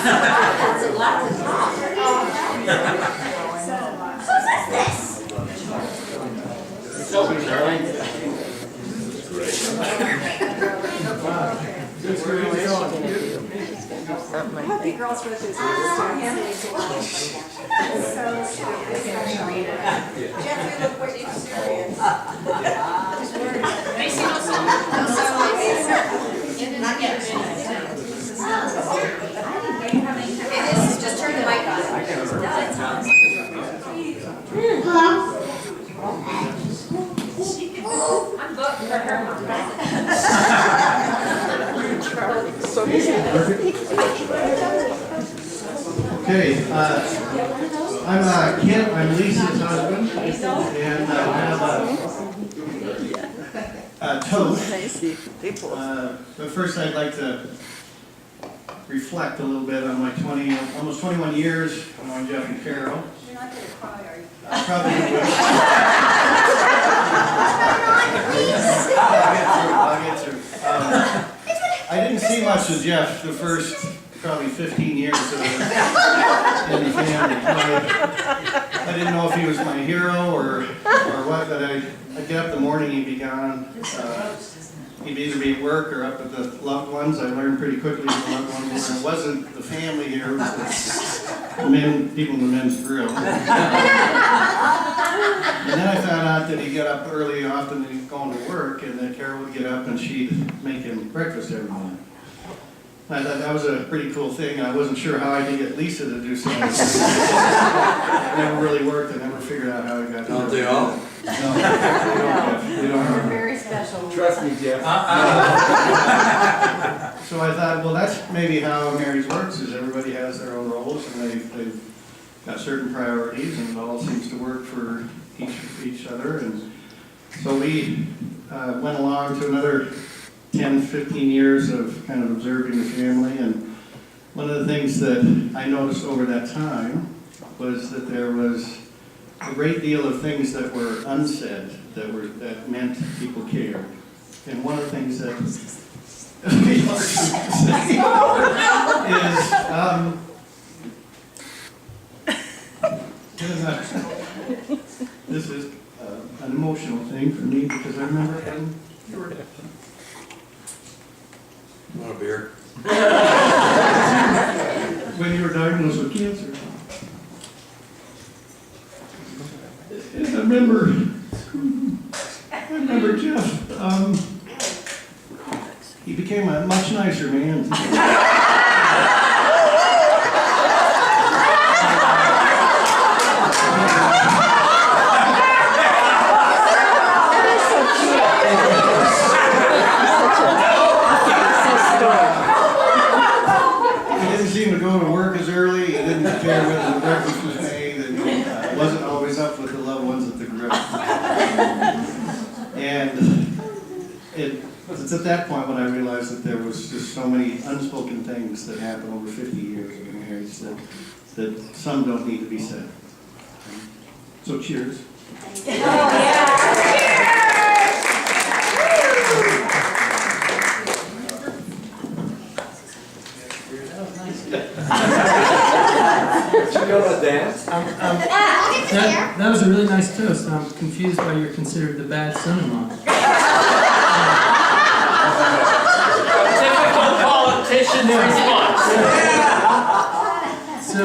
That's a lot to talk. Who's this? Selfie, Charlie. Happy Girls with his Jeffrey, look what you've experienced. Macy, no song. Not yet. It is, just turn the mic on. Hello? I'm voting for her. Okay, I'm Kent, I'm Lisa's husband, and I have a toast. But first I'd like to reflect a little bit on my almost 21 years on Jeff and Carol. You're not going to cry, are you? I probably will. I'll get through. I didn't see much of Jeff the first probably 15 years in the family. I didn't know if he was my hero or what, but I'd get up in the morning, he'd be gone. He'd either be at work or up at the loved ones. I learned pretty quickly who the loved ones were. It wasn't the family here, it was the people in the men's grill. And then I found out that he'd get up early often and he'd go to work, and then Carol would get up and she'd make him breakfast every morning. I thought that was a pretty cool thing. I wasn't sure how I could get Lisa to do something. It never really worked. I never figured out how I got to do it. Don't they all? No, they don't. Very special. Trust me, Jeff. So I thought, well, that's maybe how marriage works, is everybody has their own roles, and they've got certain priorities, and it all seems to work for each other. And so we went along to another 10, 15 years of kind of observing the family, and one of the things that I noticed over that time was that there was a great deal of things that were unsaid that meant people cared. And one of the things that we largely say is this is an emotional thing for me, because I remember when you were Want a beer? when you were diagnosed with cancer. And I remember Jeff, he became a much nicer man. He didn't seem to go to work as early, he didn't care whether the breakfast was made, and he wasn't always up with the loved ones at the grill. And it's at that point when I realized that there was just so many unspoken things that happened over 50 years of marriage that some don't need to be said. So cheers. Should we go to dance? That was a really nice toast. I'm confused why you're considered the bad son-in-law. Typical politician response. So,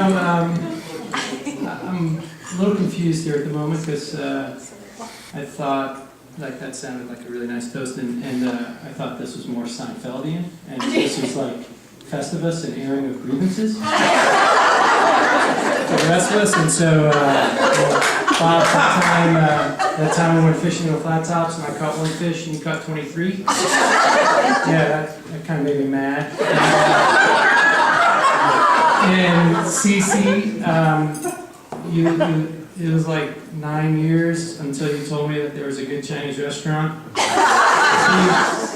I'm a little confused here at the moment because I thought like that sounded like a really nice toast, and I thought this was more Seinfeldian, and this was like Festivus and airing of grievances for the rest of us. And so, Bob, that time we went fishing with flat tops, and I caught one fish, and you caught 23. Yeah, that kind of made me mad. And Cici, it was like 9 years until you told me that there was a good Chinese restaurant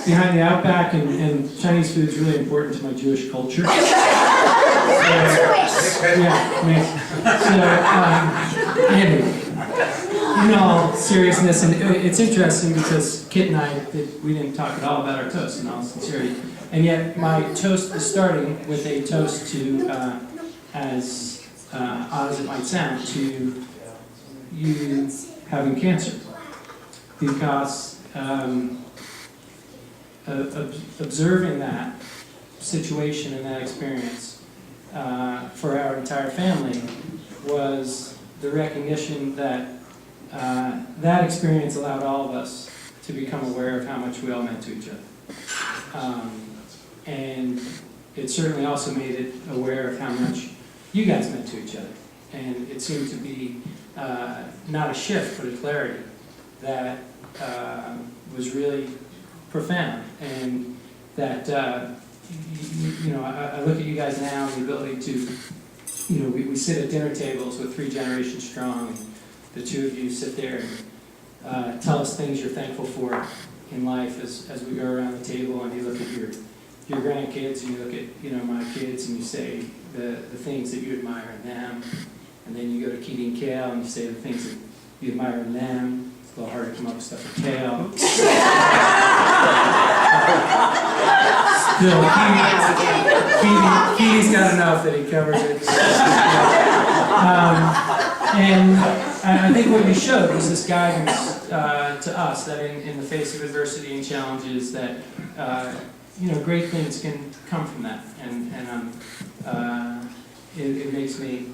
behind the Outback, and Chinese food is really important to my Jewish culture. So, anyway. in all seriousness, and it's interesting because Kit and I, we didn't talk at all about our toast in all sincerity. And yet my toast is starting with a toast to, as odd as it might sound, to you having cancer. Because observing that situation and that experience for our entire family was the recognition that that experience allowed all of us to become aware of how much we all meant to each other. And it certainly also made it aware of how much you guys meant to each other. And it seemed to be not a shift, but a clarity that was really profound. And that, you know, I look at you guys now and the ability to, you know, we sit at dinner tables with 3 generations strong, and the two of you sit there and tell us things you're thankful for in life as we go around the table, and you look at your grandkids, and you look at, you know, my kids, and you say the things that you admire in them, and then you go to Keating and Kale, and you say the things that you admire in them. It's a little hard to come up with stuff for Kale. Still, Keating's got enough that he covers it. And I think what you showed was this guidance to us, that in the face of adversity and challenges, that you know, great things can come from that, and it makes me,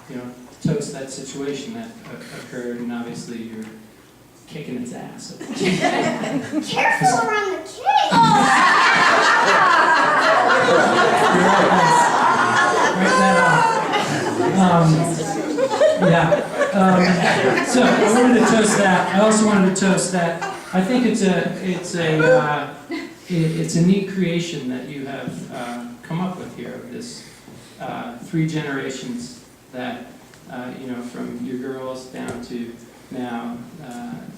you know, toast that situation that occurred, and obviously you're kicking its ass. Careful around the kids. Write that off. So I wanted to toast that. I also wanted to toast that. I think it's a neat creation that you have come up with here, of this 3 generations that you know, from your girls down to now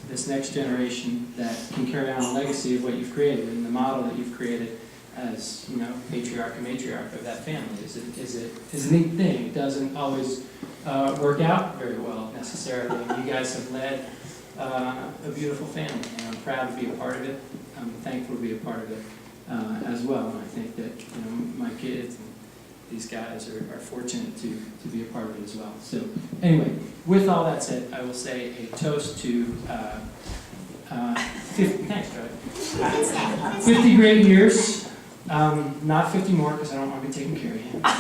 this next generation that can carry on the legacy of what you've created and the model that you've created as, you know, patriarch and matriarch of that family is a neat thing. It doesn't always work out very well necessarily. You guys have led a beautiful family, and I'm proud to be a part of it. I'm thankful to be a part of it as well. And I think that, you know, my kids and these guys are fortunate to be a part of it as well. So anyway, with all that said, I will say a toast to 50, thanks, Charlie. 50 great years. Not 50 more, because I don't want to be taking care of you. But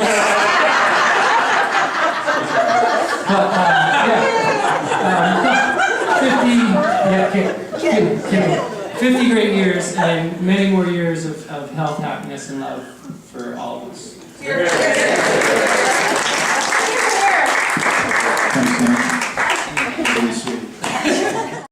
50 great years, and many more years of health, happiness, and love for all